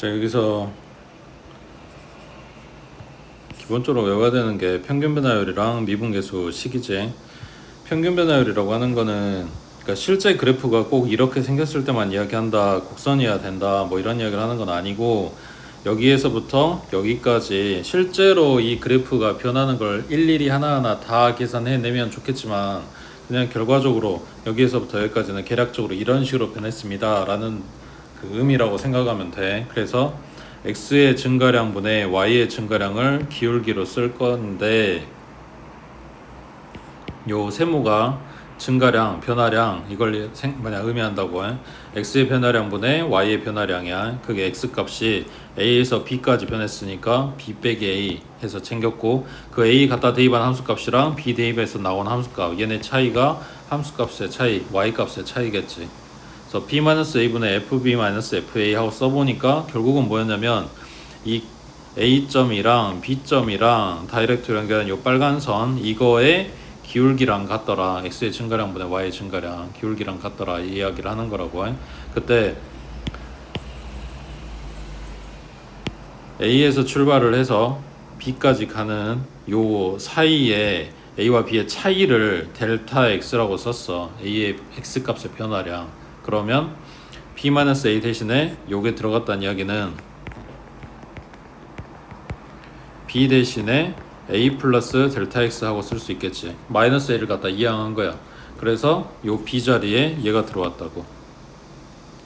자, 여기서 기본적으로 외워야 되는 게 평균 변화율이랑 미분계수 식이지. 평균 변화율이라고 하는 거는 그러니까 실제 그래프가 꼭 이렇게 생겼을 때만 이야기한다, 곡선이어야 된다, 뭐 이런 이야기를 하는 건 아니고, 여기에서부터 여기까지 실제로 이 그래프가 변하는 걸 일일이 하나하나 다 계산해내면 좋겠지만, 그냥 결과적으로 여기에서부터 여기까지는 계략적으로 이런 식으로 변했습니다 라는 그 의미라고 생각하면 돼. 그래서 x의 증가량분의 y의 증가량을 기울기로 쓸 건데, 요 세모가 증가량, 변화량 이걸 만약 의미한다고 해. x의 변화량분의 y의 변화량이야. 그게 x 값이 a에서 b까지 변했으니까 b 빼기 a 해서 챙겼고, 그 a 갖다 대입한 함수값이랑 b 대입해서 나온 함수값, 얘네 차이가 함수값의 차이, y 값의 차이겠지. 그래서 b-a분의 fb-fa 하고 써보니까 결국은 뭐였냐면, 이 a점이랑 b점이랑 다이렉트로 연결한 요 빨간 선, 이거의 기울기랑 같더라. x의 증가량분의 y의 증가량, 기울기랑 같더라, 이 이야기를 하는 거라고 해. 그때 a에서 출발을 해서 b까지 가는 요 사이에 a와 b의 차이를 델타 x라고 썼어. a의 x 값의 변화량. 그러면 b-a 대신에 요게 들어갔다는 이야기는 b 대신에 a 플러스 델타 x 하고 쓸 수 있겠지. 마이너스 a를 갖다 이항한 거야. 그래서 요 b 자리에 얘가 들어왔다고.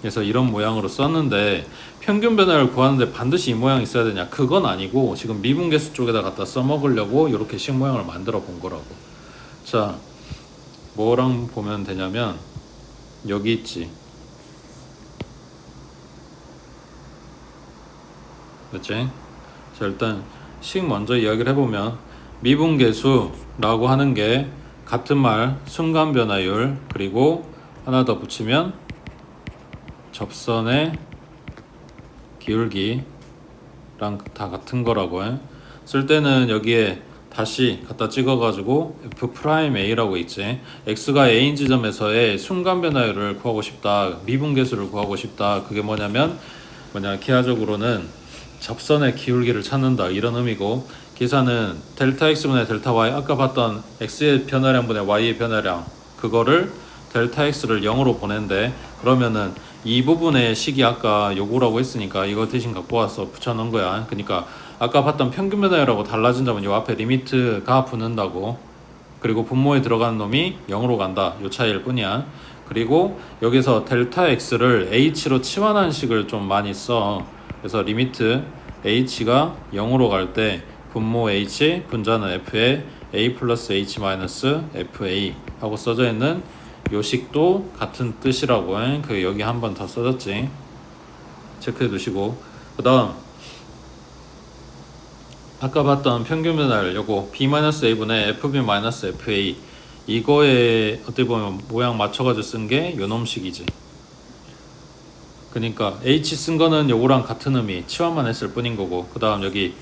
그래서 이런 모양으로 썼는데, 평균 변화를 구하는데 반드시 이 모양이 있어야 되냐? 그건 아니고, 지금 미분계수 쪽에다 갖다 써먹으려고 이렇게 식 모양을 만들어 본 거라고. 자, 뭐랑 보면 되냐면 여기 있지. 그치? 자, 일단 식 먼저 이야기를 해보면, 미분계수라고 하는 게 같은 말 순간 변화율, 그리고 하나 더 붙이면 접선의 기울기랑 다 같은 거라고 해. 쓸 때는 여기에 다시 갖다 찍어가지고 f'a라고 있지. x가 a인 지점에서의 순간 변화율을 구하고 싶다, 미분계수를 구하고 싶다. 그게 뭐냐면 기하적으로는 접선의 기울기를 찾는다, 이런 의미고, 계산은 델타 x분의 델타 y, 아까 봤던 x의 변화량분의 y의 변화량, 그거를 델타 x를 0으로 보낸대. 그러면은 이 부분의 식이 아까 요거라고 했으니까 이거 대신 갖고 와서 붙여놓은 거야. 그러니까 아까 봤던 평균 변화율하고 달라진 점은 요 앞에 리미트가 붙는다고. 그리고 분모에 들어가는 놈이 0으로 간다, 요 차이일 뿐이야. 그리고 여기서 델타 x를 h로 치환한 식을 좀 많이 써. 그래서 리미트 h가 0으로 갈 때 분모 h, 분자는 f에 a 플러스 h 마이너스 fa 하고 써져 있는 요 식도 같은 뜻이라고 해. 그 여기 한 번 더 써졌지. 체크해 두시고, 그 다음 아까 봤던 평균 변화율 요거 b-a분의 fb-fa, 이거에 어떻게 보면 모양 맞춰가지고 쓴 게 요놈식이지. 그러니까 h 쓴 거는 요거랑 같은 의미, 치환만 했을 뿐인 거고, 그 다음 여기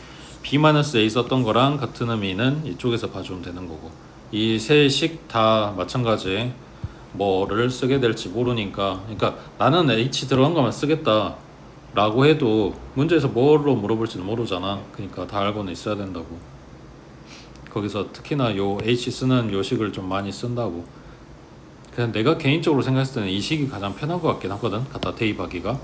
b-a 썼던 거랑 같은 의미는 이쪽에서 봐주면 되는 거고, 이 세 식 다 마찬가지. 뭐를 쓰게 될지 모르니까, 그러니까 나는 h 들어간 거만 쓰겠다 라고 해도 문제에서 뭐로 물어볼지는 모르잖아. 그러니까 다 알고는 있어야 된다고. 거기서 특히나 요 h 쓰는 요 식을 좀 많이 쓴다고. 그냥 내가 개인적으로 생각했을 때는 이 식이 가장 편한 것 같긴 하거든, 갖다 대입하기가.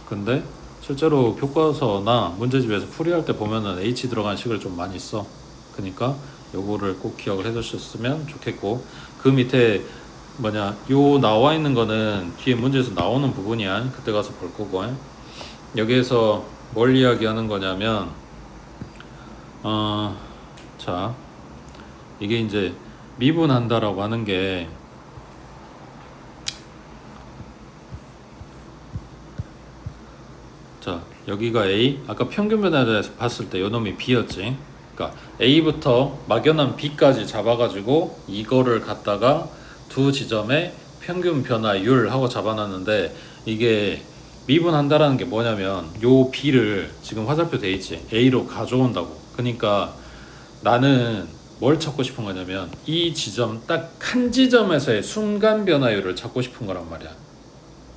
근데 실제로 교과서나 문제집에서 풀이할 때 보면은 h 들어간 식을 좀 많이 써. 그러니까 요거를 꼭 기억을 해두셨으면 좋겠고, 그 밑에 요 나와 있는 거는 뒤에 문제에서 나오는 부분이야. 그때 가서 볼 거고. 여기에서 뭘 이야기하는 거냐면, 자, 이게 이제 미분한다라고 하는 게, 자, 여기가 A, 아까 평균 변화에서 봤을 때 요 놈이 B였지. 그러니까 A부터 막연한 B까지 잡아가지고 이거를 갖다가 두 지점의 평균 변화율 하고 잡아놨는데, 이게 미분한다라는 게 뭐냐면 요 B를 지금 화살표 돼 있지, A로 가져온다고. 그러니까 나는 뭘 찾고 싶은 거냐면 이 지점 딱 한 지점에서의 순간 변화율을 찾고 싶은 거란 말이야.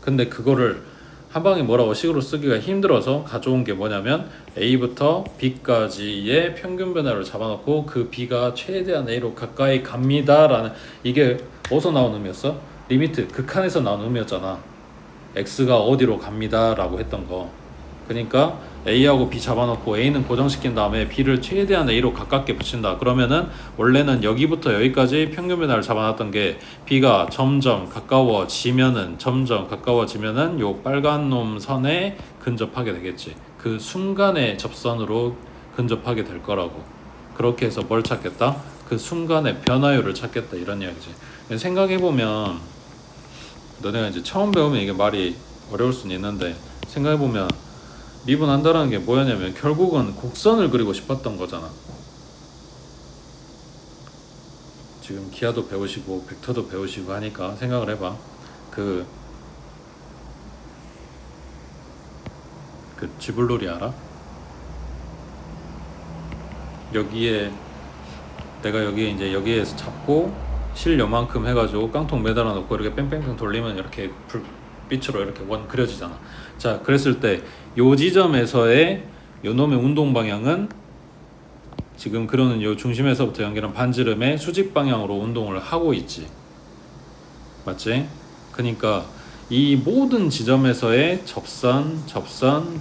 근데 그거를 한 방에 뭐라고 식으로 쓰기가 힘들어서 가져온 게 뭐냐면 A부터 B까지의 평균 변화를 잡아놓고 그 B가 최대한 A로 가까이 갑니다라는, 이게 어디서 나온 의미였어? 리미트 극한에서 나온 의미였잖아. X가 어디로 갑니다라고 했던 거. 그러니까 A하고 B 잡아놓고 A는 고정시킨 다음에 B를 최대한 A로 가깝게 붙인다. 그러면은 원래는 여기부터 여기까지 평균 변화를 잡아놨던 게 B가 점점 가까워지면은 요 빨간 놈 선에 근접하게 되겠지. 그 순간의 접선으로 근접하게 될 거라고. 그렇게 해서 뭘 찾겠다? 그 순간의 변화율을 찾겠다, 이런 이야기지. 생각해보면 너네가 이제 처음 배우면 이게 말이 어려울 수는 있는데, 생각해보면 미분한다라는 게 뭐였냐면 결국은 곡선을 그리고 싶었던 거잖아. 지금 기하도 배우시고 벡터도 배우시고 하니까 생각을 해봐. 그 지불놀이 알아? 여기에 내가 여기에서 잡고 실 요만큼 해가지고 깡통 매달아 놓고 이렇게 뺑뺑뺑 돌리면 이렇게 불빛으로 이렇게 원 그려지잖아. 자, 그랬을 때 요 지점에서의 요 놈의 운동 방향은 지금 그러는 요 중심에서부터 연결한 반지름의 수직 방향으로 운동을 하고 있지. 맞지? 그러니까 이 모든 지점에서의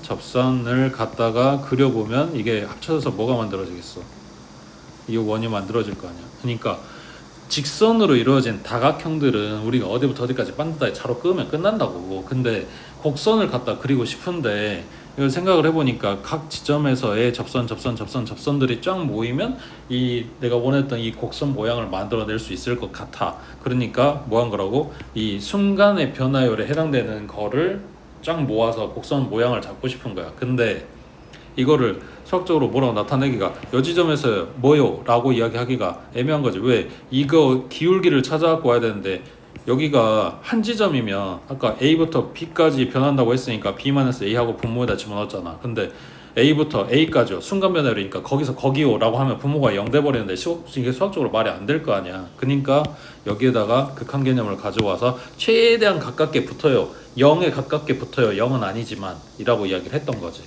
접선을 갖다가 그려보면 이게 합쳐져서 뭐가 만들어지겠어? 이 원이 만들어질 거 아니야. 그러니까 직선으로 이루어진 다각형들은 우리가 어디부터 어디까지 반듯하게 차로 끄면 끝난다고. 근데 곡선을 갖다 그리고 싶은데 이걸 생각을 해보니까 각 지점에서의 접선들이 쫙 모이면 이 내가 원했던 이 곡선 모양을 만들어낼 수 있을 것 같아. 그러니까 뭐 한 거라고? 이 순간의 변화율에 해당되는 거를 쫙 모아서 곡선 모양을 잡고 싶은 거야. 근데 이거를 수학적으로 뭐라고 나타내기가, 요 지점에서 뭐요? 라고 이야기하기가 애매한 거지. 왜? 이거 기울기를 찾아갖고 와야 되는데 여기가 한 지점이면 아까 A부터 B까지 변한다고 했으니까 B-A하고 분모에다 집어넣었잖아. 근데 A부터 A까지요. 순간 변화율이니까 거기서 거기요 라고 하면 분모가 0 돼버리는데 이게 수학적으로 말이 안 될 거 아니야. 그러니까 여기에다가 극한 개념을 가져와서 최대한 가깝게 붙어요. 0에 가깝게 붙어요. 0은 아니지만 이라고 이야기를 했던 거지.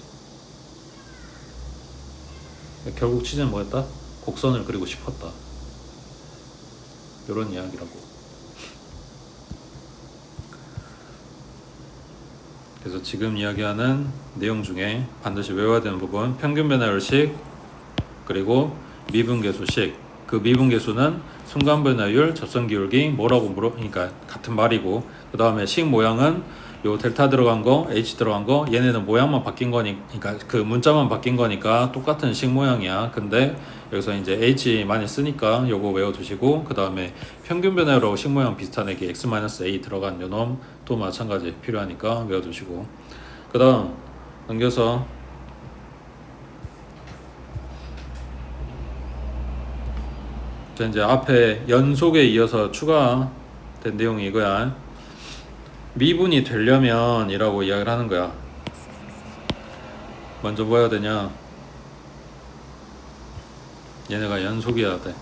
결국 취지는 뭐였다? 곡선을 그리고 싶었다. 이런 이야기라고. 그래서 지금 이야기하는 내용 중에 반드시 외워야 되는 부분, 평균 변화율식 그리고 미분계수식. 그 미분계수는 순간 변화율, 접선 기울기 뭐라고 그러니까 같은 말이고, 그 다음에 식 모양은 요 델타 들어간 거, H 들어간 거, 얘네는 모양만 바뀐 거니까, 그러니까 그 문자만 바뀐 거니까 똑같은 식 모양이야. 근데 여기서 이제 H 많이 쓰니까 요거 외워두시고, 그 다음에 평균 변화율하고 식 모양 비슷한 애기 X-A 들어간 요놈 또 마찬가지 필요하니까 외워두시고, 그 다음 넘겨서 이제 앞에 연속에 이어서 추가된 내용이 이거야. 미분이 되려면 이라고 이야기를 하는 거야. 먼저 뭐 해야 되냐? 얘네가 연속이어야 돼.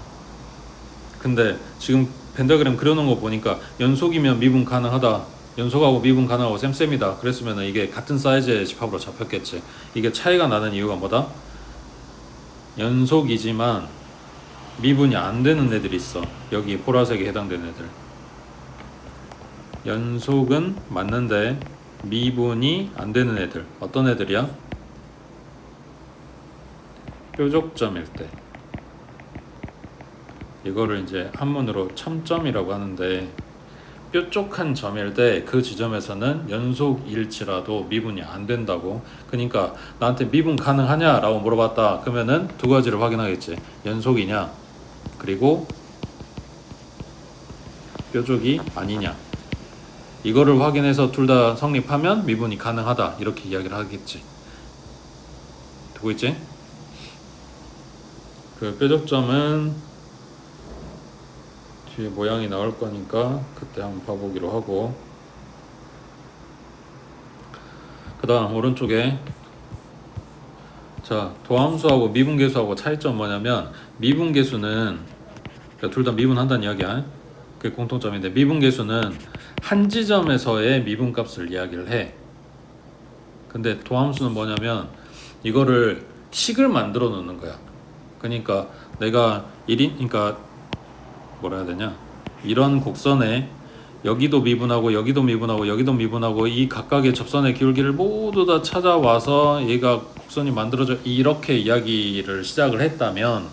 근데 지금 펜다그램 그려놓은 거 보니까 연속이면 미분 가능하다, 연속하고 미분 가능하고 쌤쌤이다 그랬으면 이게 같은 사이즈의 집합으로 잡혔겠지. 이게 차이가 나는 이유가 뭐다? 연속이지만 미분이 안 되는 애들이 있어. 여기 보라색에 해당되는 애들. 연속은 맞는데 미분이 안 되는 애들. 어떤 애들이야? 뾰족점일 때. 이거를 이제 한문으로 첨점이라고 하는데, 뾰족한 점일 때 그 지점에서는 연속일지라도 미분이 안 된다고. 그러니까 나한테 미분 가능하냐 라고 물어봤다. 그러면은 두 가지를 확인하겠지. 연속이냐, 그리고 뾰족이 아니냐. 이거를 확인해서 둘 다 성립하면 미분이 가능하다 이렇게 이야기를 하겠지. 듣고 있지? 그 뾰족점은 뒤에 모양이 나올 거니까 그때 한번 봐보기로 하고, 그 다음 오른쪽에 자, 도함수하고 미분계수하고 차이점 뭐냐면, 미분계수는 그러니까 둘 다 미분한다는 이야기야. 그게 공통점인데, 미분계수는 한 지점에서의 미분값을 이야기를 해. 근데 도함수는 뭐냐면 이거를 식을 만들어 놓는 거야. 그러니까 내가 1인 그러니까 뭐라 해야 되냐, 이런 곡선에 여기도 미분하고 여기도 미분하고 여기도 미분하고 이 각각의 접선의 기울기를 모두 다 찾아와서 얘가 곡선이 만들어져 이렇게 이야기를 시작을 했다면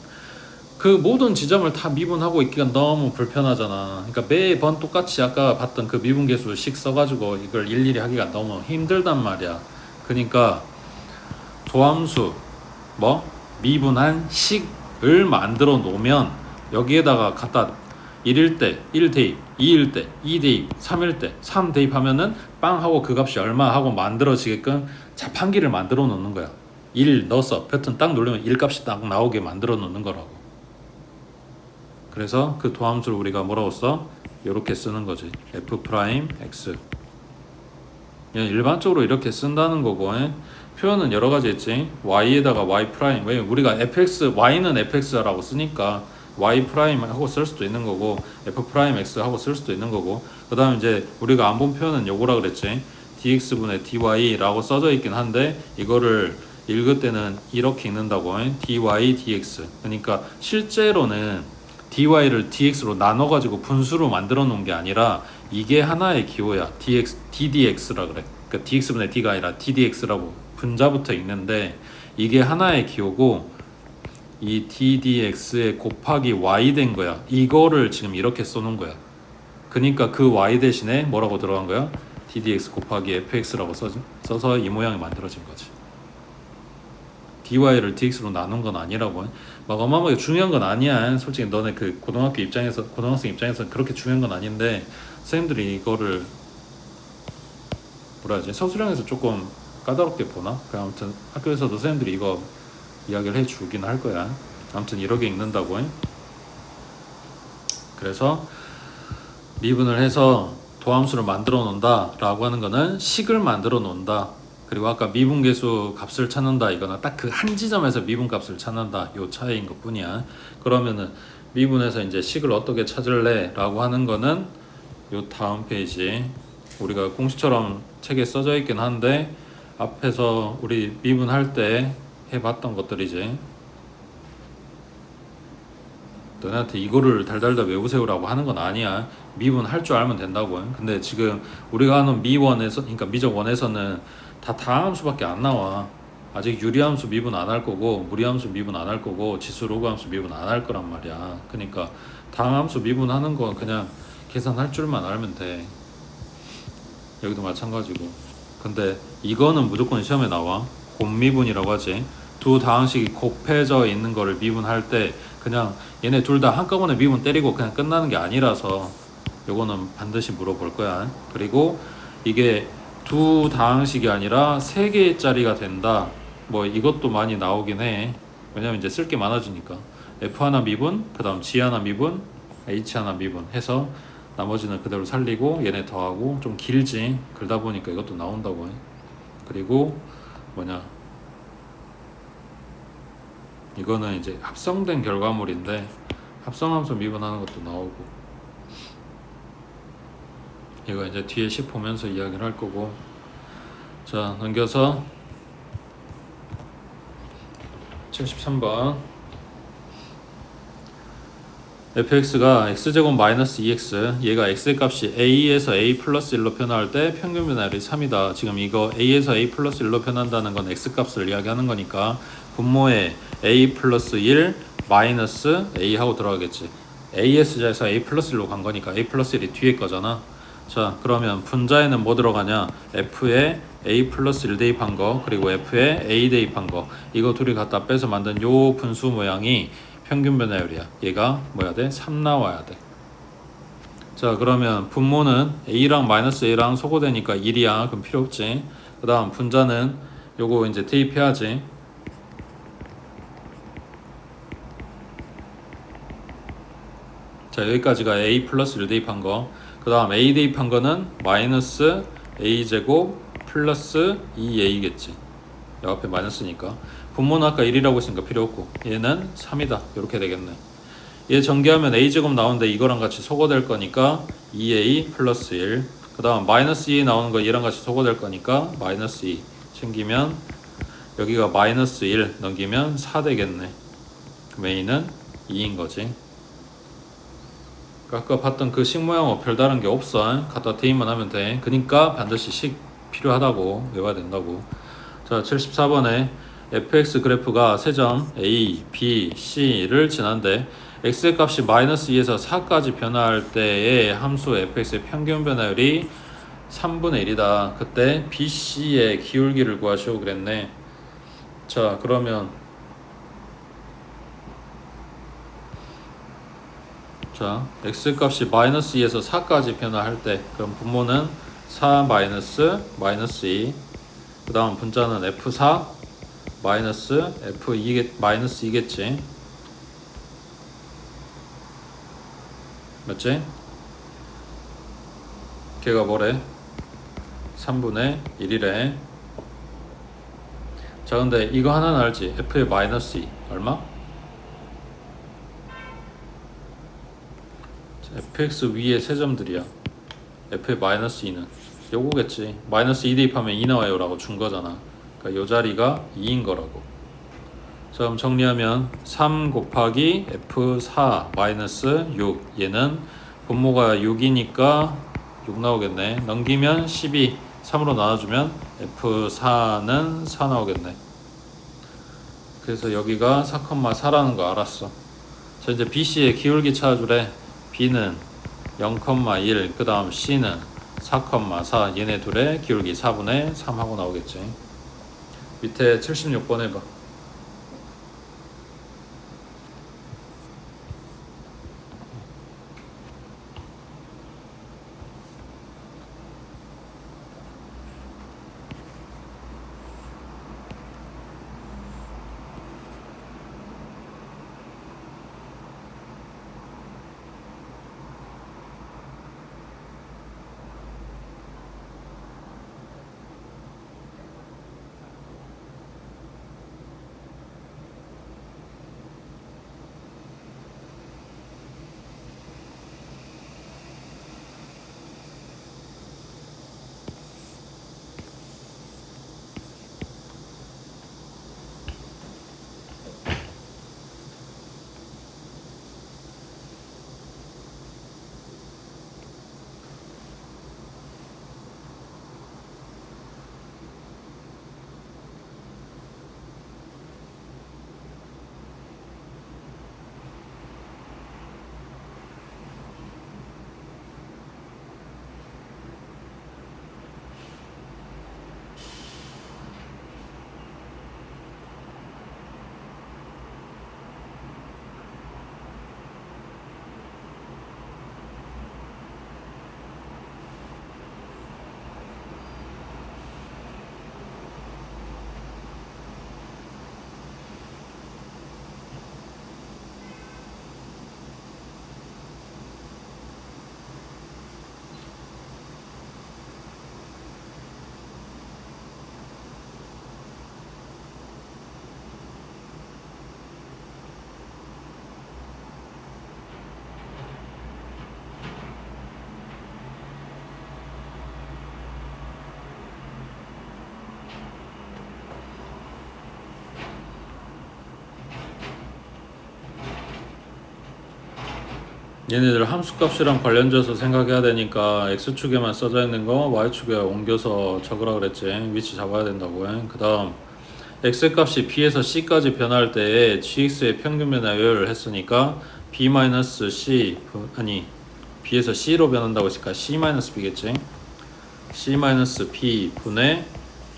그 모든 지점을 다 미분하고 있기가 너무 불편하잖아. 그러니까 매번 똑같이 아까 봤던 그 미분계수식 써가지고 이걸 일일이 하기가 너무 힘들단 말이야. 그러니까 도함수 뭐 미분한 식을 만들어 놓으면 여기에다가 갖다 1일 때 1 대입, 2일 때 2 대입, 3일 때 3 대입하면은 빵 하고 그 값이 얼마 하고 만들어지게끔 자판기를 만들어 놓는 거야. 1 넣어서 버튼 딱 누르면 1 값이 딱 나오게 만들어 놓는 거라고. 그래서 그 도함수를 우리가 뭐라고 써? 이렇게 쓰는 거지. f 프라임 x. 일반적으로 이렇게 쓴다는 거고, 표현은 여러 가지 있지. y에다가 y 프라임. 왜 우리가 fx, y는 fx라고 쓰니까 y 프라임 하고 쓸 수도 있는 거고, f 프라임 x 하고 쓸 수도 있는 거고. 그다음 이제 우리가 안 본 표현은 요거라 그랬지. dx분의 dy라고 써져 있긴 한데 이거를 읽을 때는 이렇게 읽는다고. dy dx. 그러니까 실제로는 dy를 dx로 나눠 가지고 분수로 만들어 놓은 게 아니라 이게 하나의 기호야. ddx라 그래. 그러니까 dx분의 d가 아니라 ddx라고 분자부터 읽는데 이게 하나의 기호고 이 ddx에 곱하기 y 된 거야. 이거를 지금 이렇게 써놓은 거야. 그러니까 그 y 대신에 뭐라고 들어간 거야? ddx 곱하기 fx라고 써서 이 모양이 만들어진 거지. dy를 dx로 나눈 건 아니라고. 막 어마어마하게 중요한 건 아니야. 솔직히 너네 그 고등학생 입장에서 그렇게 중요한 건 아닌데 선생님들이 이거를 뭐라 하지? 서술형에서 조금 까다롭게 보나? 그 아무튼 학교에서도 선생님들이 이거 이야기를 해주긴 할 거야. 아무튼 이렇게 읽는다고. 그래서 미분을 해서 도함수를 만들어 놓는다 라고 하는 거는 식을 만들어 놓는다. 그리고 아까 미분계수 값을 찾는다 이거는 딱 그 한 지점에서 미분 값을 찾는다 요 차이인 것 뿐이야. 그러면은 미분해서 이제 식을 어떻게 찾을래 라고 하는 거는 요 다음 페이지 우리가 공식처럼 책에 써져 있긴 한데 앞에서 우리 미분할 때 해봤던 것들이지. 너네한테 이거를 달달달 외우세요라고 하는 건 아니야. 미분할 줄 알면 된다고. 근데 지금 우리가 하는 미원에서, 그러니까 미적 원에서는 다 다함수밖에 안 나와. 아직 유리함수 미분 안 할 거고 무리함수 미분 안 할 거고 지수 로그함수 미분 안 할 거란 말이야. 그러니까 다함수 미분하는 건 그냥 계산할 줄만 알면 돼. 여기도 마찬가지고. 근데 이거는 무조건 시험에 나와. 곱미분이라고 하지. 두 다항식이 곱해져 있는 거를 미분할 때 그냥 얘네 둘 다 한꺼번에 미분 때리고 그냥 끝나는 게 아니라서 요거는 반드시 물어볼 거야. 그리고 이게 두 다항식이 아니라 세 개짜리가 된다. 뭐 이것도 많이 나오긴 해. 왜냐면 이제 쓸 게 많아지니까. f 하나 미분, 그 다음 g 하나 미분, h 하나 미분 해서 나머지는 그대로 살리고 얘네 더하고 좀 길지. 그러다 보니까 이것도 나온다고 해. 그리고 뭐냐, 이거는 이제 합성된 결과물인데 합성함수 미분하는 것도 나오고. 이거 이제 뒤에 식 보면서 이야기를 할 거고. 자, 넘겨서 73번 fx가 x제곱 마이너스 2x, 얘가 x의 값이 a에서 a 플러스 1로 변화할 때 평균 변화율이 3이다. 지금 이거 a에서 a 플러스 1로 변한다는 건 x값을 이야기하는 거니까 분모에 a 플러스 1 마이너스 a 하고 들어가겠지. as에서 a 플러스 1로 간 거니까 a 플러스 1이 뒤에 거잖아. 자, 그러면 분자에는 뭐 들어가냐? f에 a 플러스 1 대입한 거, 그리고 f에 a 대입한 거, 이거 둘이 갖다 빼서 만든 요 분수 모양이 평균 변화율이야. 얘가 뭐야 돼? 3 나와야 돼. 자, 그러면 분모는 a랑 마이너스 a랑 소거되니까 1이야. 그럼 필요 없지. 그 다음 분자는 요거 이제 대입해야지. 자, 여기까지가 a 플러스 1 대입한 거. 그 다음 a 대입한 거는 마이너스 a제곱 플러스 2a겠지. 여 앞에 마이너스니까. 분모는 아까 1이라고 했으니까 필요 없고 얘는 3이다. 이렇게 되겠네. 얘 전개하면 a제곱 나오는데 이거랑 같이 소거될 거니까 2a 플러스 1. 그 다음 마이너스 2 나오는 거 얘랑 같이 소거될 거니까 마이너스 2. 챙기면 여기가 마이너스 1 넘기면 4 되겠네. 그럼 A는 2인 거지. 아까 봤던 그 식 모양은 별다른 게 없어. 갖다 대입만 하면 돼. 그러니까 반드시 식 필요하다고 외워야 된다고. 자, 74번에 fx 그래프가 세 점 a, b, c를 지난데 x의 값이 마이너스 2에서 4까지 변화할 때의 함수 fx의 평균 변화율이 3분의 1이다. 그때 bc의 기울기를 구하시오 그랬네. 자, 그러면 자, x 값이 마이너스 2에서 4까지 변화할 때 그럼 분모는 4 마이너스 2. 그 다음 분자는 f4 마이너스 f2 마이너스 2겠지. 맞지? 걔가 뭐래? 3분의 1이래. 자, 근데 이거 하나는 알지? f의 마이너스 2 얼마? fx 위에 세 점들이야. f의 마이너스 2는 요거겠지. 마이너스 2 대입하면 2 나와요 라고 준 거잖아. 그러니까 요 자리가 2인 거라고. 자, 그럼 정리하면 3 곱하기 f4 마이너스 6 얘는 분모가 6이니까 6 나오겠네. 넘기면 12 3으로 나눠주면 f4는 4 나오겠네. 그래서 여기가 4,4라는 거 알았어. 자, 이제 BC의 기울기 찾아주래. B는 0,1 그 다음 C는 4,4 얘네 둘의 기울기 4분의 3 하고 나오겠지. 밑에 76번 해봐. 얘네들 함수값이랑 관련져서 생각해야 되니까 x축에만 써져 있는 거 y축에 옮겨서 적으라 그랬지. 위치 잡아야 된다고 해. 그 다음 x값이 b에서 c까지 변할 때에 gx의 평균 변화율 했으니까 b-c 아니 b에서 c로 변한다고 했으니까 c-b겠지. c-b 분의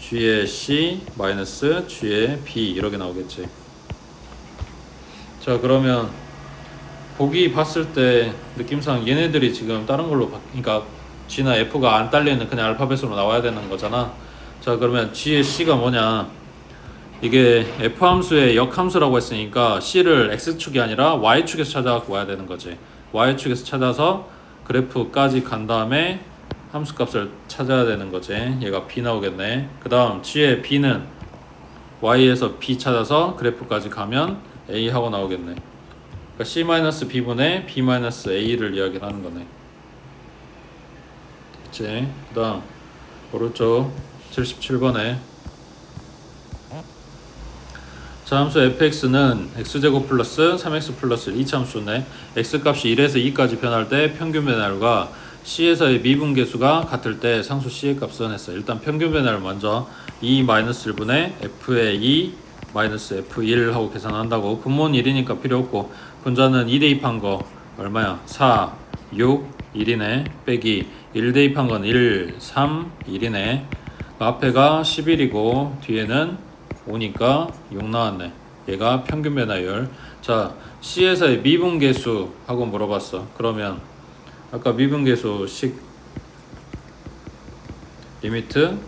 g의 c 마이너스 g의 b 이렇게 나오겠지. 자, 그러면 보기 봤을 때 느낌상 얘네들이 지금 다른 걸로 그러니까 G나 F가 안 딸리는 그냥 알파벳으로 나와야 되는 거잖아. 자, 그러면 G의 C가 뭐냐? 이게 F 함수의 역함수라고 했으니까 C를 X축이 아니라 Y축에서 찾아갖고 와야 되는 거지. Y축에서 찾아서 그래프까지 간 다음에 함수값을 찾아야 되는 거지. 얘가 B 나오겠네. 그 다음 G의 B는 Y에서 B 찾아서 그래프까지 가면 A 하고 나오겠네. 그러니까 C-B분의 B-A를 이야기하는 거네. 그치? 그 다음 오른쪽 77번에 자, 함수 fx는 x제곱 플러스 3x 플러스 1 이차함수네. x값이 1에서 2까지 변할 때 평균 변화율과 c에서의 미분계수가 같을 때 상수 c의 값은 했어. 일단 평균 변화를 먼저 2-1분의 f의 2 마이너스 f1 하고 계산한다고. 분모는 1이니까 필요 없고, 분자는 2 대입한 거 얼마야? 4, 6, 1이네. 빼기 1 대입한 건 1, 3, 1이네. 앞에가 11이고 뒤에는 5니까 6 나왔네. 얘가 평균 변화율. 자, C에서의 미분계수 하고 물어봤어. 그러면 아까 미분계수식 리미트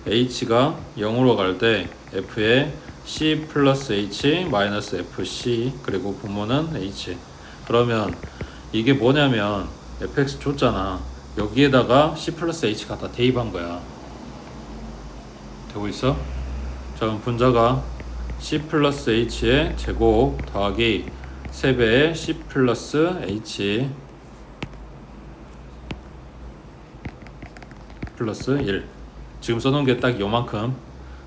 H가 0으로 갈 때 F에 C 플러스 H 마이너스 FC 그리고 분모는 H. 그러면 이게 뭐냐면 fx 줬잖아. 여기에다가 C 플러스 H 갖다 대입한 거야. 되고 있어? 자, 그럼 분자가 C 플러스 H의 제곱 더하기 3배의 C 플러스 H 플러스 1. 지금 써놓은 게 딱 요만큼.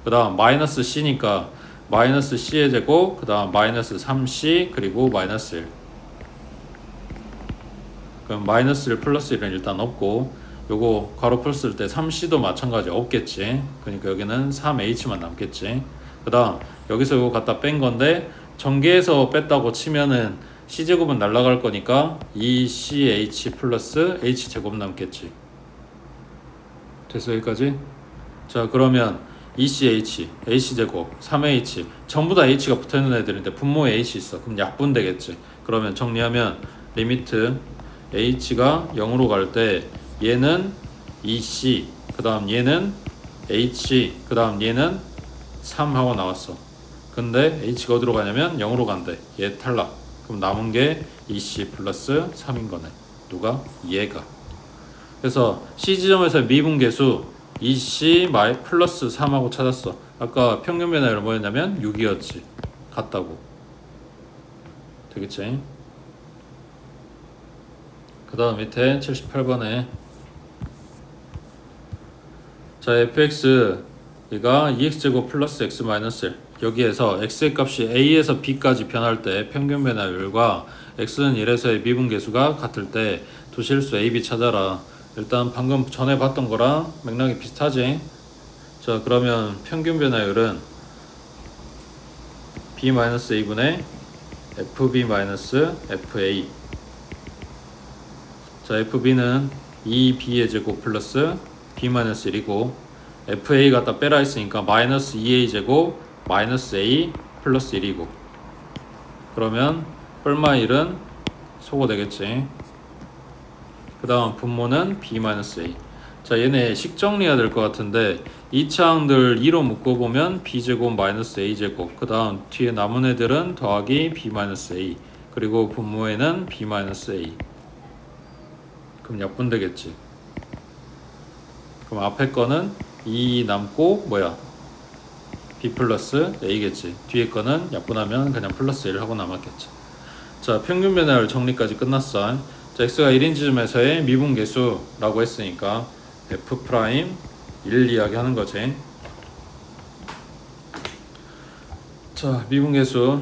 그 다음 마이너스 C니까 마이너스 C의 제곱, 그 다음 마이너스 3C 그리고 마이너스 1. 그럼 마이너스 1 플러스 1은 일단 없고, 요거 괄호 풀 쓸 때 3C도 마찬가지 없겠지. 그러니까 여기는 3H만 남겠지. 그 다음 여기서 이거 갖다 뺀 건데 전개해서 뺐다고 치면은 C제곱은 날라갈 거니까 2CH 플러스 H제곱 남겠지. 됐어 여기까지? 자, 그러면 2CH, H제곱, 3H 전부 다 H가 붙어있는 애들인데 분모에 H 있어. 그럼 약분 되겠지. 그러면 정리하면 리미트 H가 0으로 갈 때 얘는 2C, 그 다음 얘는 H, 그 다음 얘는 3 하고 나왔어. 근데 H가 어디로 가냐면 0으로 간대. 얘 탈락. 그럼 남은 게 2C 플러스 3인 거네. 누가? 얘가. 그래서 C 지점에서 미분계수 2C 플러스 3하고 찾았어. 아까 평균 변화율 뭐였냐면 6이었지. 같다고. 되겠지? 그 다음 밑에 78번에 자, fx 얘가 2x제곱 플러스 x 마이너스 1. 여기에서 x의 값이 a에서 b까지 변할 때 평균 변화율과 x는 1에서의 미분계수가 같을 때 도실수 a, b 찾아라. 일단 방금 전에 봤던 거랑 맥락이 비슷하지. 자, 그러면 평균 변화율은 b-a분의 fb-fa. 자, fb는 2b의 제곱 플러스 b-1이고 fa 갖다 빼라 했으니까 마이너스 2a 제곱 마이너스 a 플러스 1이고, 그러면 뿔마 1은 소거 되겠지. 그 다음 분모는 b-a. 자, 얘네 식 정리해야 될 것 같은데 2차항들 2로 묶어보면 b제곱 마이너스 a제곱, 그 다음 뒤에 남은 애들은 더하기 b-a 그리고 분모에는 b-a. 그럼 약분 되겠지. 그럼 앞에 거는 2 남고 뭐야? b 플러스 a겠지. 뒤에 거는 약분하면 그냥 플러스 1 하고 남았겠지. 자, 평균 변화율 정리까지 끝났어. 자, x가 1인 지점에서의 미분계수라고 했으니까 f 프라임 1 이야기하는 거지. 자, 미분계수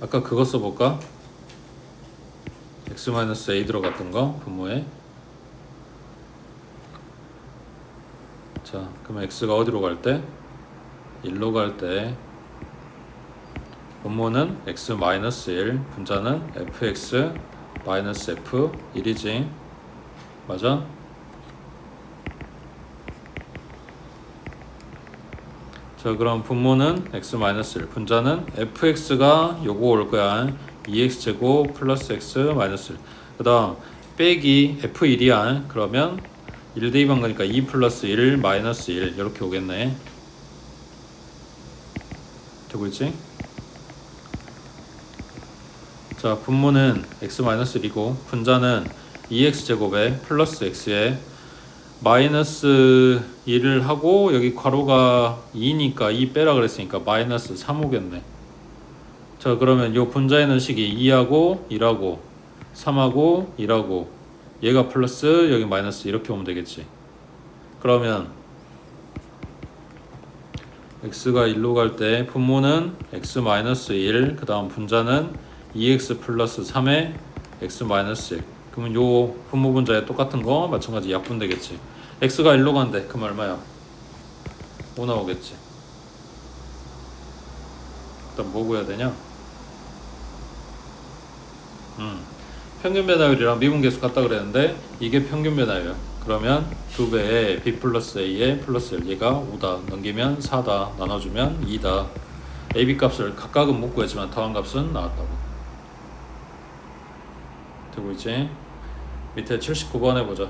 아까 그거 써볼까? x-a 들어갔던 거 분모에. 자, 그럼 x가 어디로 갈 때? 1로 갈 때 분모는 x-1, 분자는 fx-f1이지. 맞아? 자, 그럼 분모는 x-1, 분자는 fx가 요거 올 거야. 2x제곱 플러스 x 마이너스 1. 그 다음 빼기 f1이야. 그러면 1 대입한 거니까 2 플러스 1 마이너스 1 이렇게 오겠네. 되고 있지? 자, 분모는 x-1이고 분자는 2x제곱에 플러스 x에 마이너스 1을 하고 여기 괄호가 2니까 2 빼라 그랬으니까 마이너스 3 오겠네. 자, 그러면 요 분자에는 식이 2하고 1하고 3하고 1하고 얘가 플러스 여기 마이너스 이렇게 오면 되겠지. 그러면 x가 1로 갈 때 분모는 x-1, 그 다음 분자는 2x 플러스 3의 x-1. 그러면 요 분모 분자에 똑같은 거 마찬가지 약분 되겠지. x가 1로 간대. 그럼 얼마야? 5 나오겠지. 그다음 뭐 구해야 되냐? 평균 변화율이랑 미분계수 같다 그랬는데 이게 평균 변화율. 그러면 2배에 b 플러스 a에 플러스 1, 얘가 5다. 넘기면 4다. 나눠주면 2다. ab 값을 각각은 못 구했지만 더한 값은 나왔다고. 되고 있지? 밑에 79번 해보자.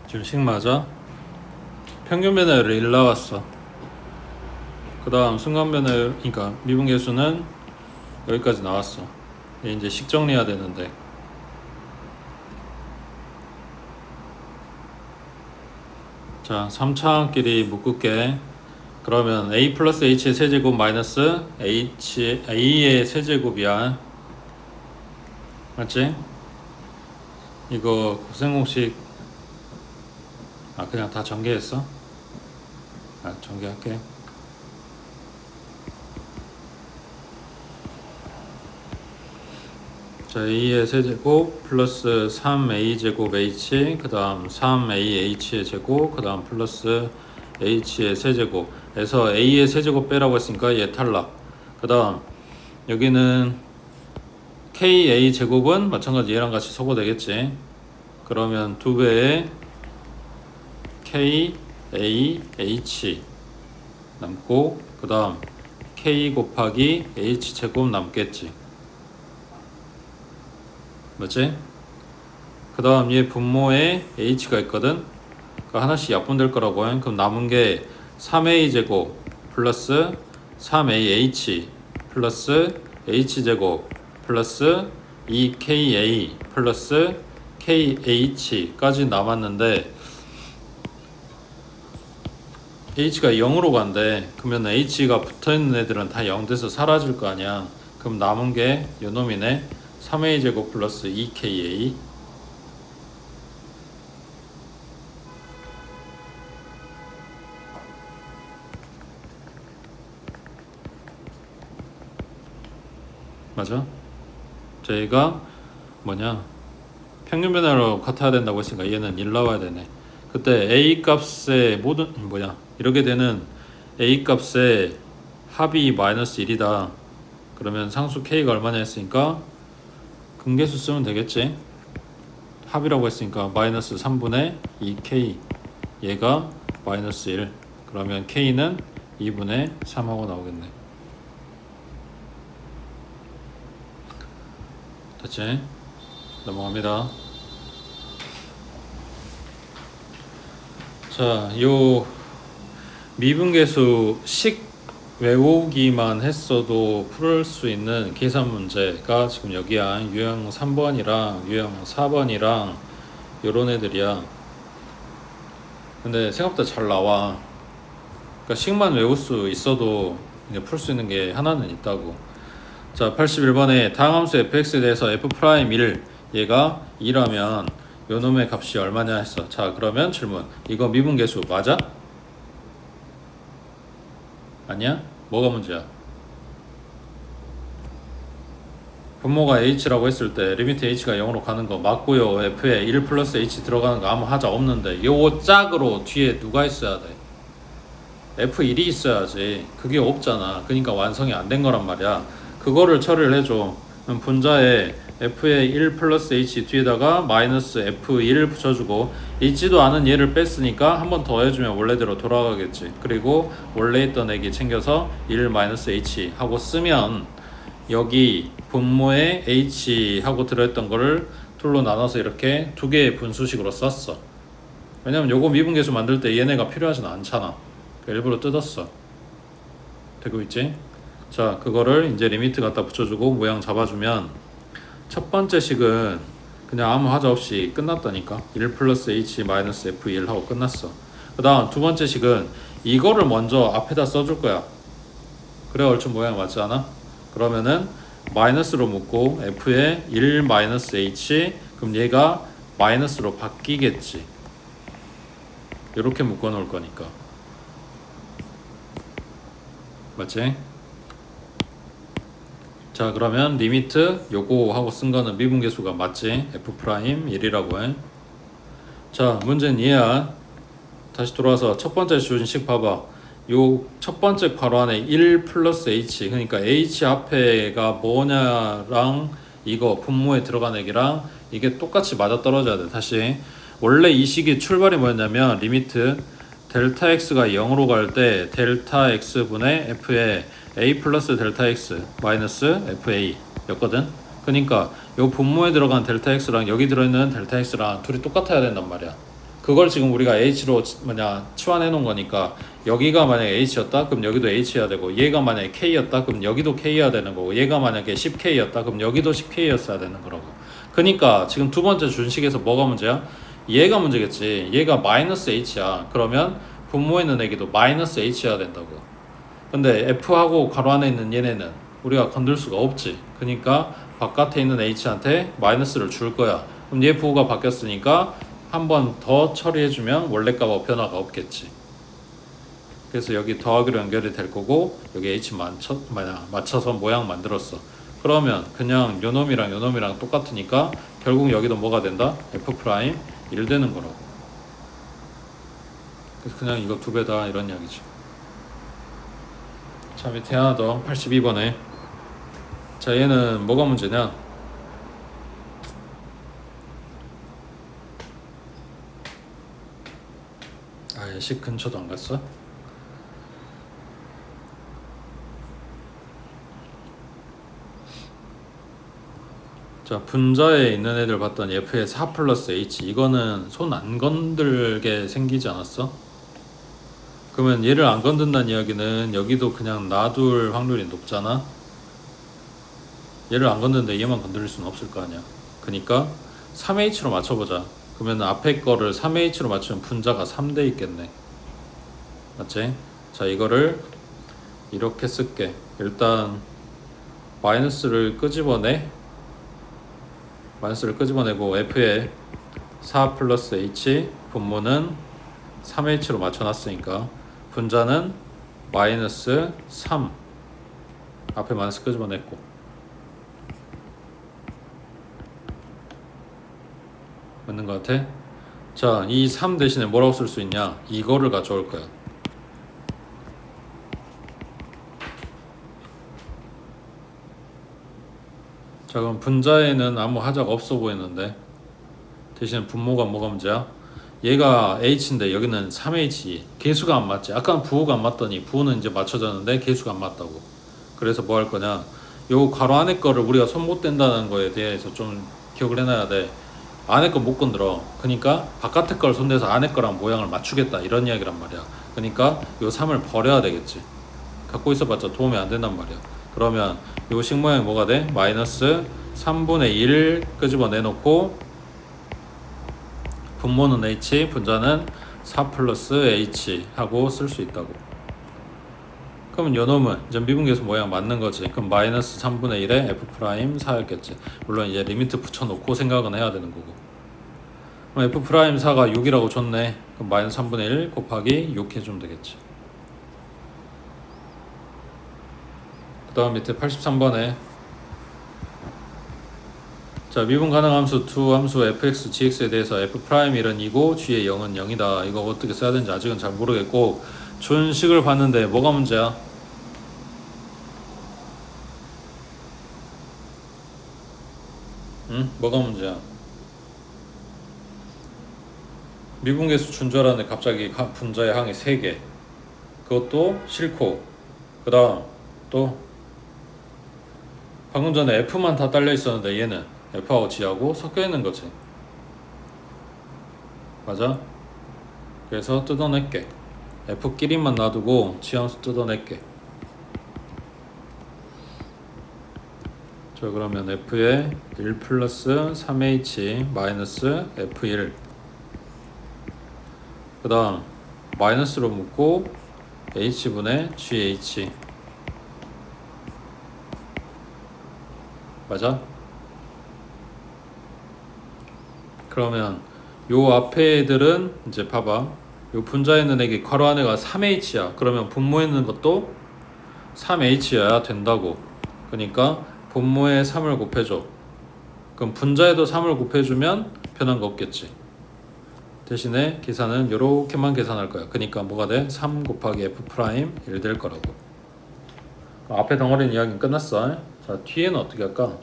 지금 식마죠? 평균 변화율이 1 나왔어. 그 다음 순간 변화율, 그러니까 미분계수는 여기까지 나왔어. 이제 식 정리해야 되는데, 자 3차원끼리 묶을게. 그러면 a 플러스 h의 세제곱 마이너스 a의 세제곱이야. 맞지? 이거 고생공식 그냥 다 전개했어? 전개할게. 자 a의 세제곱 플러스 3a 제곱 h, 그 다음 3ah의 제곱, 그 다음 플러스 h의 세제곱 에서 a의 세제곱 빼라고 했으니까 얘 탈락. 그 다음 여기는 ka 제곱은 마찬가지 얘랑 같이 섞어 되겠지. 그러면 2배의 k a h 남고, 그 다음 k 곱하기 h 제곱 남겠지. 맞지? 그 다음 얘 분모에 h가 있거든. 그러니까 하나씩 약분될 거라고 해. 그럼 남은 게 3a 제곱 플러스 3ah 플러스 h 제곱 플러스 2ka 플러스 kh까지 남았는데 h가 0으로 간대. 그러면 h가 붙어있는 애들은 다 0 돼서 사라질 거 아니야. 그럼 남은 게 요놈이네. 3a 제곱 플러스 2ka. 맞아? 저희가 평균 변화로 같아야 된다고 했으니까 얘는 1 나와야 되네. 그때 a 값의 모든 이렇게 되는 a 값의 합이 마이너스 1이다. 그러면 상수 k가 얼마냐 했으니까 근계수 쓰면 되겠지. 합이라고 했으니까 마이너스 3분의 2k, 얘가 마이너스 1. 그러면 k는 2분의 3 하고 나오겠네. 됐지? 넘어갑니다. 자, 요 미분계수 식 외우기만 했어도 풀 수 있는 계산 문제가 지금 여기야. 유형 3번이랑 유형 4번이랑 요런 애들이야. 근데 생각보다 잘 나와. 그러니까 식만 외울 수 있어도 이제 풀 수 있는 게 하나는 있다고. 자 81번에 다음 함수 fx에 대해서 f'1 얘가 2라면 요놈의 값이 얼마냐 했어. 자 그러면 질문, 이거 미분계수 맞아? 아니야? 뭐가 문제야? 분모가 h라고 했을 때 리미트 h가 0으로 가는 거 맞고요. f에 1 플러스 h 들어가는 거 아무 하자 없는데 요 짝으로 뒤에 누가 있어야 돼? f1이 있어야지. 그게 없잖아. 그러니까 완성이 안 된 거란 말이야. 그거를 처리를 해줘. 그럼 분자에 f의 1 플러스 h 뒤에다가 마이너스 f1을 붙여주고, 있지도 않은 얘를 뺐으니까 한 번 더 해주면 원래대로 돌아가겠지. 그리고 원래 있던 애기 챙겨서 1 마이너스 h 하고 쓰면 여기 분모에 h 하고 들어있던 거를 둘로 나눠서 이렇게 두 개의 분수식으로 썼어. 왜냐면 요거 미분계수 만들 때 얘네가 필요하진 않잖아. 일부러 뜯었어. 되고 있지? 자 그거를 이제 리미트 갖다 붙여주고 모양 잡아주면 첫 번째 식은 그냥 아무 하자 없이 끝났다니까. 1 플러스 h 마이너스 f1 하고 끝났어. 그 다음 두 번째 식은 이거를 먼저 앞에다 써줄 거야. 그래 얼추 모양 맞지 않아? 그러면은 마이너스로 묶고 f에 1 마이너스 h, 그럼 얘가 마이너스로 바뀌겠지. 이렇게 묶어 놓을 거니까. 맞지? 자 그러면 리미트 요거 하고 쓴 거는 미분계수가 맞지? f'1이라고 해. 자 문제는 얘야. 다시 돌아와서 첫 번째 주어진 식 봐봐. 요 첫 번째 괄호 안에 1 플러스 h, 그러니까 h 앞에가 뭐냐랑 이거 분모에 들어간 애기랑 이게 똑같이 맞아떨어져야 돼. 다시 원래 이 식의 출발이 뭐였냐면 리미트 델타 x가 0으로 갈 때 델타 x 분의 f에 a 플러스 델타 x 마이너스 fa 였거든. 그러니까 요 분모에 들어간 델타 x랑 여기 들어있는 델타 x랑 둘이 똑같아야 된단 말이야. 그걸 지금 우리가 h로 치환해 놓은 거니까 여기가 만약에 h였다 그럼 여기도 h여야 되고, 얘가 만약에 k였다 그럼 여기도 k여야 되는 거고, 얘가 만약에 10k였다 그럼 여기도 10k였어야 되는 거라고. 그러니까 지금 두 번째 준식에서 뭐가 문제야? 얘가 문제겠지. 얘가 마이너스 h야. 그러면 분모에 있는 애기도 마이너스 h여야 된다고. 근데 f하고 괄호 안에 있는 얘네는 우리가 건들 수가 없지. 그러니까 바깥에 있는 h한테 마이너스를 줄 거야. 그럼 얘 부호가 바뀌었으니까 한 번 더 처리해주면 원래 값과 변화가 없겠지. 그래서 여기 더하기로 연결이 될 거고, 여기 h 맞춰서 모양 만들었어. 그러면 그냥 요놈이랑 요놈이랑 똑같으니까 결국 여기도 뭐가 된다? f'1 되는 거라고. 그래서 그냥 이거 두 배다 이런 이야기지. 자, 밑에 하나 더 82번에. 자, 얘는 뭐가 문제냐? 아예 10 근처도 안 갔어? 자, 분자에 있는 애들 봤더니 f의 4 플러스 h, 이거는 손 안 건들게 생기지 않았어? 그러면 얘를 안 건든다는 이야기는 여기도 그냥 놔둘 확률이 높잖아? 얘를 안 건드는데 얘만 건드릴 수는 없을 거 아니야. 그러니까 3h로 맞춰보자. 그러면 앞에 거를 3h로 맞추면 분자가 3대 있겠네. 맞지? 자, 이거를 이렇게 쓸게. 일단 마이너스를 끄집어내고 f의 4 플러스 h, 분모는 3h로 맞춰놨으니까 분자는 마이너스 3, 앞에 마이너스 끄집어냈고, 맞는 것 같아? 자, 이 3 대신에 뭐라고 쓸 수 있냐? 이거를 가져올 거야. 자, 그럼 분자에는 아무 하자가 없어 보이는데 대신 분모가 뭐가 문제야? 얘가 h인데 여기는 3h, 개수가 안 맞지. 아까 부호가 안 맞더니 부호는 이제 맞춰졌는데 개수가 안 맞다고. 그래서 뭐 할 거냐? 요 괄호 안에 거를 우리가 손 못 댄다는 거에 대해서 좀 기억을 해놔야 돼. 안에 거 못 건드려. 그러니까 바깥에 걸 손대서 안에 거랑 모양을 맞추겠다 이런 이야기란 말이야. 그러니까 요 3을 버려야 되겠지. 갖고 있어봤자 도움이 안 된단 말이야. 그러면 요 식 모양이 뭐가 돼? 마이너스 3분의 1 끄집어내놓고 분모는 h, 분자는 4 플러스 h 하고 쓸 수 있다고. 그러면 요놈은 이제 미분계수 모양 맞는 거지. 그럼 마이너스 3분의 1에 f'4였겠지. 물론 이제 리미트 붙여놓고 생각은 해야 되는 거고. 그럼 f'4가 6이라고 줬네. 그럼 마이너스 3분의 1 곱하기 6 해주면 되겠지. 그 다음 밑에 83번에 자, 미분 가능 함수 두 함수 fx, gx에 대해서 f'1은 2고 g의 0은 0이다. 이거 어떻게 써야 되는지 아직은 잘 모르겠고, 준식을 봤는데 뭐가 문제야? 응? 뭐가 문제야? 미분계수 준 줄 알았는데 갑자기 분자의 항이 3개. 그것도 싫고, 그 다음 또 방금 전에 f만 다 딸려 있었는데 얘는 f하고 g하고 섞여 있는 거지. 맞아? 그래서 뜯어낼게. f끼리만 놔두고 g 함수 뜯어낼게. 자, 그러면 f의 1 플러스 3h 마이너스 f1, 그 다음 마이너스로 묶고 h분의 gh. 맞아? 그러면 요 앞에 애들은 이제 봐봐. 요 분자에 있는 애기 괄호 안에가 3h야. 그러면 분모에 있는 것도 3h여야 된다고. 그러니까 분모에 3을 곱해줘. 그럼 분자에도 3을 곱해주면 변한 거 없겠지. 대신에 계산은 요렇게만 계산할 거야. 그러니까 뭐가 돼? 3 곱하기 f'1 될 거라고. 앞에 덩어리는 이야기는 끝났어. 자, 뒤에는 어떻게 할까?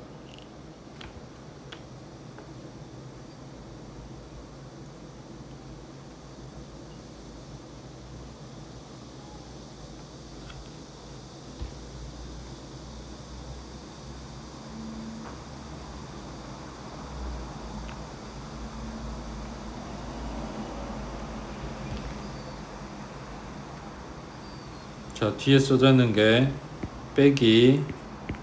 자, 뒤에 써져 있는 게 빼기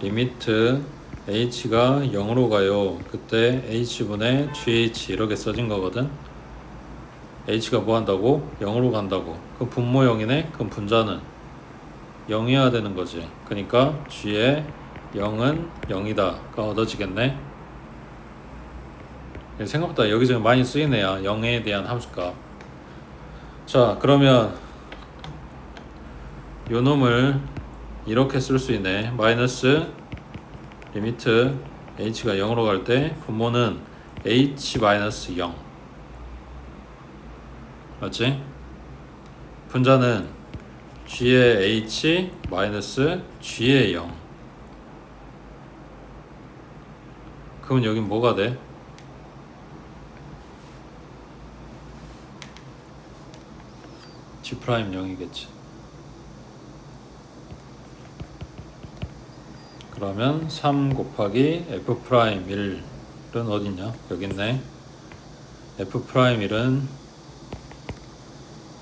리미트 h가 0으로 가요. 그때 h분의 gh 이렇게 써진 거거든. h가 뭐 한다고? 0으로 간다고. 그럼 분모 0이네? 그럼 분자는 0이어야 되는 거지. 그러니까 g의 0은 0이다가 얻어지겠네. 생각보다 여기저기 많이 쓰이네요. 0에 대한 함수값. 자, 그러면 요 놈을 이렇게 쓸 수 있네. 마이너스 리미트 h가 0으로 갈 때 분모는 h 마이너스 0 맞지? 분자는 g의 h 마이너스 g의 0. 그럼 여긴 뭐가 돼? g 프라임 0이겠지. 그러면 3 곱하기 f 프라임 1은 어딨냐? 여기 있네. f 프라임 1은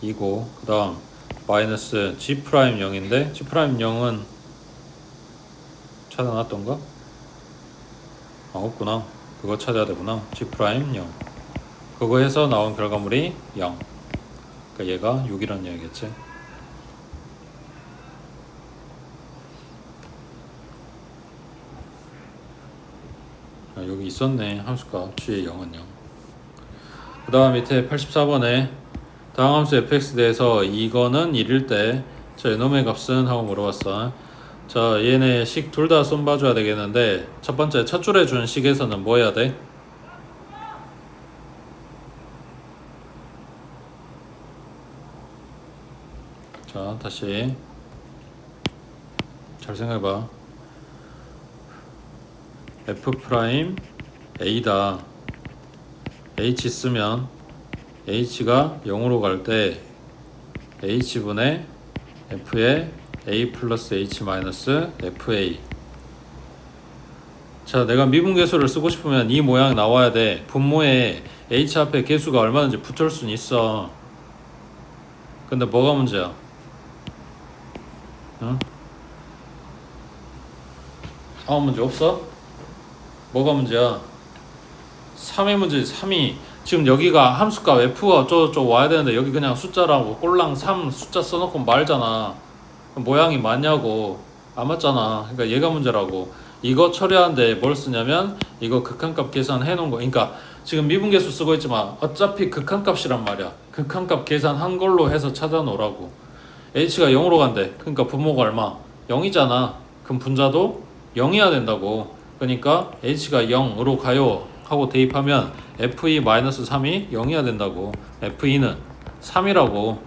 2고 그 다음 마이너스 g 프라임 0인데 g 프라임 0은 찾아놨던가? 아, 없구나. 그거 찾아야 되구나. g 프라임 0 그거 해서 나온 결과물이 0. 그러니까 얘가 6이란 얘기겠지. 아, 여기 있었네. 함수값 g의 0은 0. 그 다음 밑에 84번에 다음 함수 fx 대해서 이거는 1일 때 자, 이놈의 값은? 하고 물어봤어. 자, 얘네 식 둘 다 좀 봐줘야 되겠는데 첫 번째 첫 줄에 준 식에서는 뭐 해야 돼? 자, 다시 잘 생각해봐. f 프라임 a다. h 쓰면 h가 0으로 갈 때 h분의 f의 a 플러스 h 마이너스 fa. 자, 내가 미분계수를 쓰고 싶으면 이 모양 나와야 돼. 분모에 h 앞에 계수가 얼마든지 붙을 수는 있어. 근데 뭐가 문제야? 응? 아무 문제 없어? 뭐가 문제야? 3의 문제지. 3이 지금 여기가 함수값 f가 어쩌고저쩌고 와야 되는데 여기 그냥 숫자라고 꼴랑 3 숫자 써놓고 말잖아. 모양이 맞냐고. 안 맞잖아. 그러니까 얘가 문제라고. 이거 처리하는데 뭘 쓰냐면 이거 극한값 계산해 놓은 거. 그러니까 지금 미분계수 쓰고 있지만 어차피 극한값이란 말이야. 극한값 계산한 걸로 해서 찾아 놓으라고. h가 0으로 간대. 그러니까 분모가 얼마? 0이잖아. 그럼 분자도 0이어야 된다고. 그러니까 h가 0으로 가요 하고 대입하면 fe-3이 0이어야 된다고. fe-는 3이라고.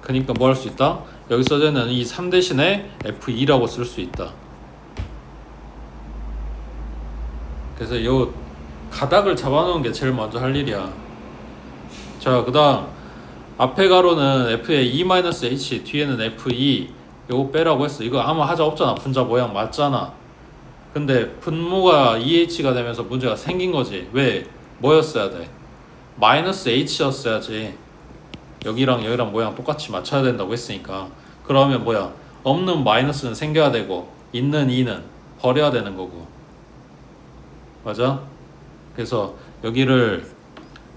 그러니까 뭐 할 수 있다? 여기 써져 있는 이 3 대신에 fe2라고 쓸 수 있다. 그래서 요 가닥을 잡아놓은 게 제일 먼저 할 일이야. 자, 그 다음 앞에 가로는 f의 e-h 뒤에는 fe 요거 빼라고 했어. 이거 아무 하자 없잖아. 분자 모양 맞잖아. 근데 분모가 EH가 되면서 문제가 생긴 거지. 왜? 뭐였어야 돼? 마이너스 H였어야지. 여기랑 여기랑 모양 똑같이 맞춰야 된다고 했으니까. 그러면 뭐야? 없는 마이너스는 생겨야 되고 있는 2는 버려야 되는 거고. 맞아? 그래서 여기를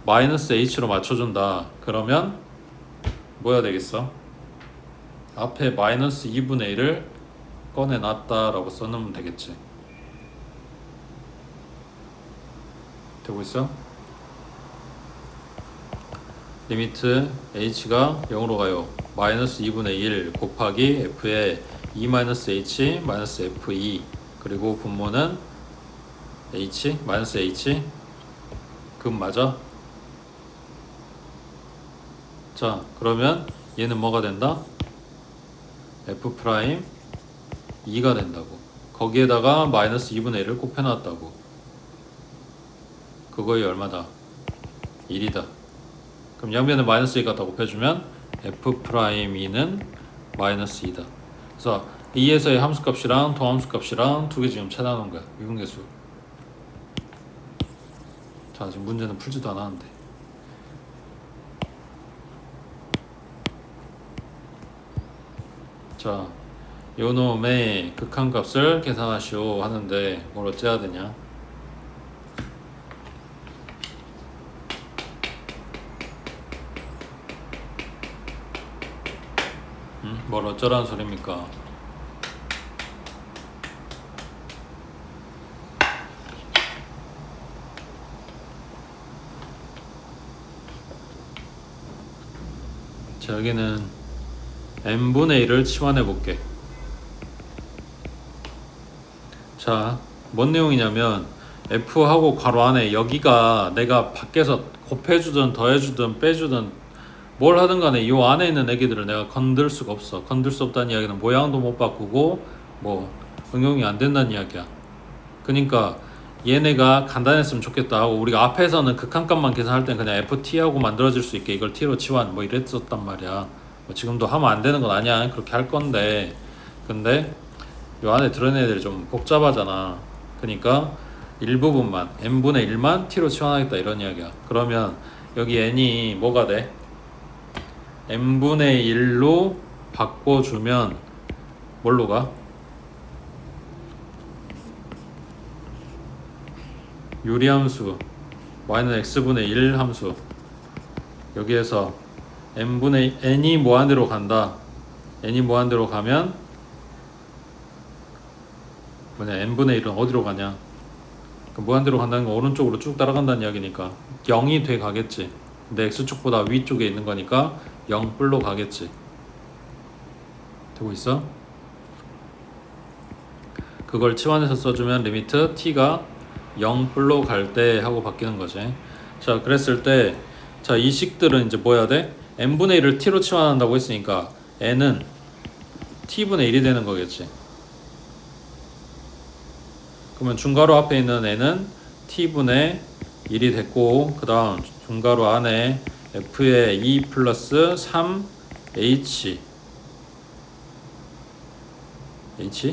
마이너스 H로 맞춰준다. 그러면 뭐야 되겠어? 앞에 마이너스 2분의 1을 꺼내놨다라고 써놓으면 되겠지. 되고 있어? 리미트 h가 0으로 가요. 마이너스 2분의 1 곱하기 f의 e-h 마이너스 fe 그리고 분모는 h 마이너스 h 그럼 맞아? 자, 그러면 얘는 뭐가 된다? f 프라임 2가 된다고. 거기에다가 마이너스 2분의 1을 곱해놨다고. 그거의 얼마다? 1이다. 그럼 양변에 마이너스 2 갖다 곱해주면 f 프라임 2는 마이너스 2다. 그래서 2에서의 함수값이랑 도함수값이랑 두 개 지금 찾아놓은 거야. 미분계수. 자, 지금 문제는 풀지도 않았는데. 자, 요놈의 극한값을 계산하시오 하는데 뭘 어째야 되냐? 뭘 어쩌라는 소리입니까? 자, 여기는 n분의 1을 치환해 볼게. 자, 뭔 내용이냐면 f하고 괄호 안에 여기가 내가 밖에서 곱해주든 더해주든 빼주든 뭘 하든 간에 이 안에 있는 애기들을 내가 건들 수가 없어. 건들 수 없다는 이야기는 모양도 못 바꾸고 뭐 응용이 안 된다는 이야기야. 그러니까 얘네가 간단했으면 좋겠다 하고 우리가 앞에서는 극한값만 계산할 땐 그냥 ft하고 만들어질 수 있게 이걸 t로 치환 뭐 이랬었단 말이야. 뭐 지금도 하면 안 되는 건 아니야. 그렇게 할 건데 근데 요 안에 들어있는 애들이 좀 복잡하잖아. 그러니까 일부분만 n분의 1만 t로 치환하겠다 이런 이야기야. 그러면 여기 n이 뭐가 돼? n분의 1로 바꿔주면 뭘로 가? 유리함수 y는 x분의 1 함수 여기에서 n이 무한대로 간다. n이 무한대로 가면 뭐냐 n분의 1은 어디로 가냐? 무한대로 간다는 건 오른쪽으로 쭉 따라간다는 이야기니까 0이 돼 가겠지. 근데 x축보다 위쪽에 있는 거니까 0뿔로 가겠지. 되고 있어? 그걸 치환해서 써주면 리미트 t가 0뿔로 갈 때 하고 바뀌는 거지. 자, 그랬을 때 자, 이 식들은 이제 뭐 해야 돼? n분의 1을 t로 치환한다고 했으니까 n은 t분의 1이 되는 거겠지. 그러면 중괄호 앞에 있는 n은 t분의 1이 됐고 그 다음 중괄호 안에 f의 2 플러스 3h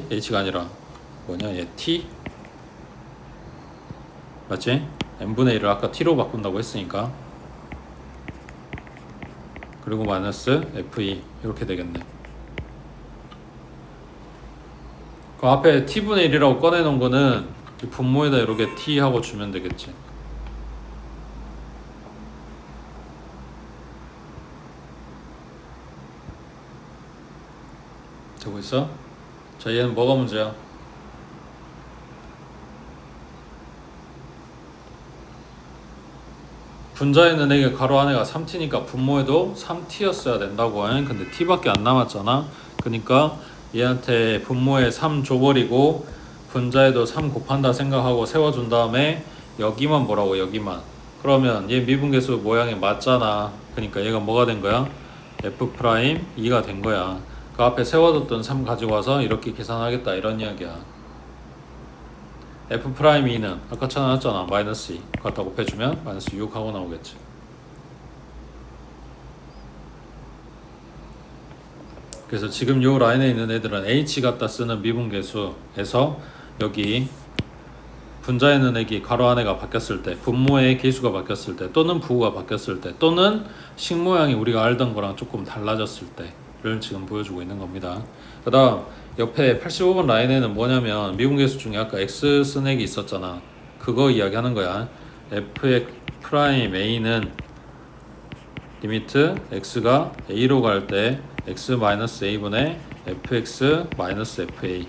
h가 아니라 뭐냐 얘 t 맞지? n분의 1을 아까 t로 바꾼다고 했으니까 그리고 마이너스 f2 이렇게 되겠네. 그 앞에 t분의 1이라고 꺼내놓은 거는 이 분모에다 이렇게 t 하고 주면 되겠지. 되고 있어? 자, 얘는 뭐가 문제야? 분자에는 이게 가로 안에가 3t니까 분모에도 3t였어야 된다고. 근데 t밖에 안 남았잖아. 그러니까 얘한테 분모에 3 줘버리고 분자에도 3 곱한다 생각하고 세워준 다음에 여기만 보라고. 여기만. 그러면 얘 미분계수 모양이 맞잖아. 그러니까 얘가 뭐가 된 거야? f'2가 된 거야. 그 앞에 세워뒀던 3 가지고 와서 이렇게 계산하겠다 이런 이야기야. f'2는 아까 찾아놨잖아. 마이너스 2 갖다 곱해주면 마이너스 6 하고 나오겠지. 그래서 지금 요 라인에 있는 애들은 h 갖다 쓰는 미분계수에서 여기 분자에 있는 애기 괄호 안에가 바뀌었을 때 분모의 계수가 바뀌었을 때 또는 부호가 바뀌었을 때 또는 식모양이 우리가 알던 거랑 조금 달라졌을 때를 지금 보여주고 있는 겁니다. 그 다음 옆에 85번 라인에는 뭐냐면 미분계수 중에 아까 x 쓴 액이 있었잖아. 그거 이야기하는 거야. f의 프라임 a는 리미트 x가 a로 갈 때 x-a분의 fx -fa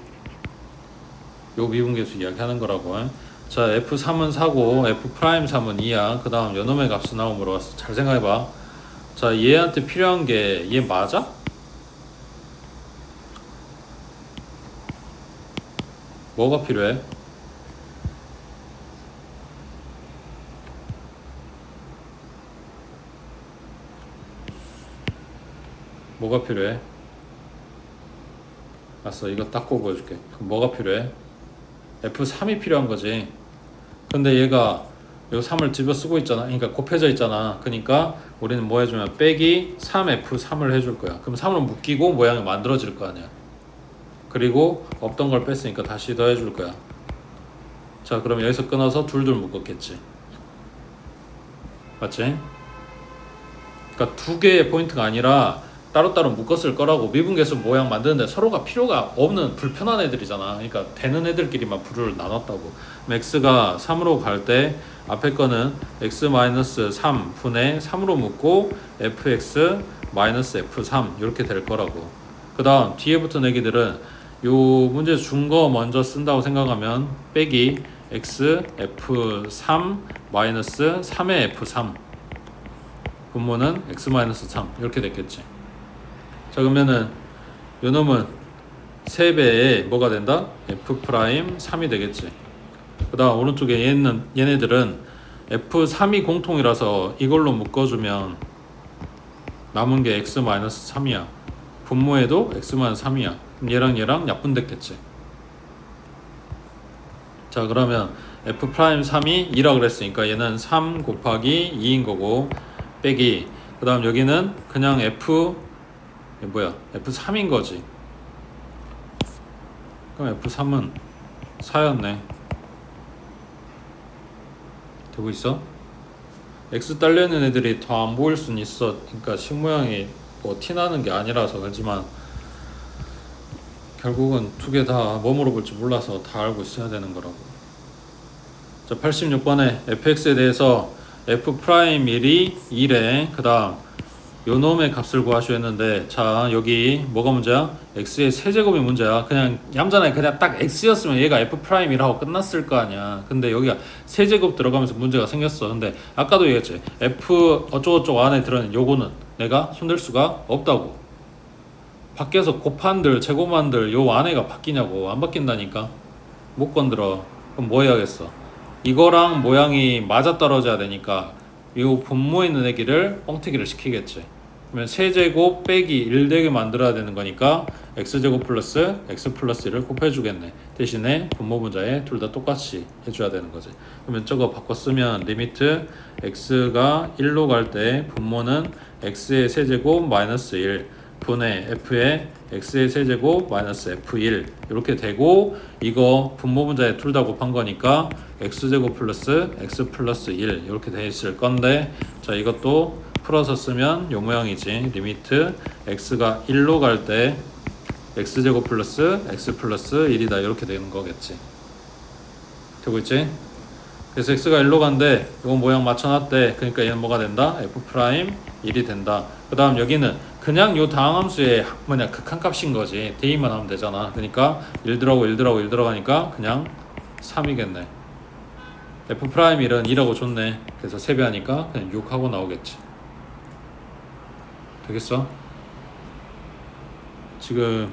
요 미분계수 이야기하는 거라고. 자, f3은 4고 f'3은 2야. 그 다음 요놈의 값은 나오고 물어봤어. 잘 생각해봐. 자, 얘한테 필요한 게 얘 맞아? 뭐가 필요해? 뭐가 필요해? 알았어, 이거 닦고 보여줄게. 그럼 뭐가 필요해? F3이 필요한 거지. 근데 얘가 요 3을 집어 쓰고 있잖아. 그러니까 곱해져 있잖아. 그러니까 우리는 뭐 해주면 빼기 3F3을 해줄 거야. 그럼 3을 묶이고 모양이 만들어질 거 아니야. 그리고 없던 걸 뺐으니까 다시 더해줄 거야. 자, 그럼 여기서 끊어서 둘둘 묶었겠지. 맞지? 그러니까 두 개의 포인트가 아니라 따로따로 묶었을 거라고. 미분계수 모양 만드는데 서로가 필요가 없는 불편한 애들이잖아. 그러니까 되는 애들끼리만 부류를 나눴다고. x가 3으로 갈 때 앞에 거는 x-3 분의 3으로 묶고 fx-f3 이렇게 될 거라고. 그 다음 뒤에 붙은 애기들은 요 문제 준 거 먼저 쓴다고 생각하면 빼기 x f3 마이너스 3의 f3 분모는 x-3 이렇게 됐겠지. 자, 그러면은 요 놈은 3배에 뭐가 된다? f'3이 되겠지. 그 다음 오른쪽에 얘네들은 f3이 공통이라서 이걸로 묶어주면 남은 게 x-3이야. 분모에도 x-3이야. 얘랑 얘랑 약분됐겠지. 자, 그러면 f'3이 2라 그랬으니까 얘는 3 곱하기 2인 거고 빼기, 그 다음 여기는 그냥 f3인 거지. 그럼 f3은 4였네. 되고 있어? x 딸려있는 애들이 더 안 보일 수는 있어. 그러니까 식 모양이 뭐 티나는 게 아니라서. 그렇지만 결국은 두 개 다 뭐 물어볼지 몰라서 다 알고 있어야 되는 거라고. 자, 86번에 fx에 대해서 f'1이 2래. 그 다음 요 놈의 값을 구하시오 했는데, 자, 여기 뭐가 문제야? x의 세제곱이 문제야. 그냥 얌전하게 그냥 딱 x였으면 얘가 f'1이라고 끝났을 거 아니야. 근데 여기가 세제곱 들어가면서 문제가 생겼어. 근데 아까도 얘기했지, f 어쩌고저쩌고 안에 들어있는 요거는 내가 손댈 수가 없다고. 밖에서 곱한들 제곱한들 요 안에가 바뀌냐고. 안 바뀐다니까. 못 건드려. 그럼 뭐 해야겠어? 이거랑 모양이 맞아떨어져야 되니까 이 분모에 있는 애기를 뻥튀기를 시키겠지. 그러면 세제곱 빼기 1 되게 만들어야 되는 거니까 x제곱 플러스 x 플러스 1을 곱해주겠네. 대신에 분모 분자에 둘 다 똑같이 해줘야 되는 거지. 그러면 저거 바꿔 쓰면 리미트 x가 1로 갈 때 분모는 x의 세제곱 마이너스 1 분의 f의 x의 세제곱 마이너스 f1 이렇게 되고, 이거 분모 분자에 둘 다 곱한 거니까 x제곱 플러스 x 플러스 1 이렇게 돼 있을 건데, 자, 이것도 풀어서 쓰면 요 모양이지. 리미트 x가 1로 갈 때 x제곱 플러스 x 플러스 1이다 이렇게 되는 거겠지. 되고 있지? 그래서 x가 1로 간데 이건 모양 맞춰놨대. 그러니까 얘는 뭐가 된다? f'1이 된다. 그 다음 여기는 그냥 요 다항함수의 극한값인 거지. 대입만 하면 되잖아. 그러니까 1 들어가고 1 들어가고 1 들어가니까 그냥 3이겠네. f'1은 2라고 줬네. 그래서 세배하니까 그냥 6하고 나오겠지. 되겠어? 지금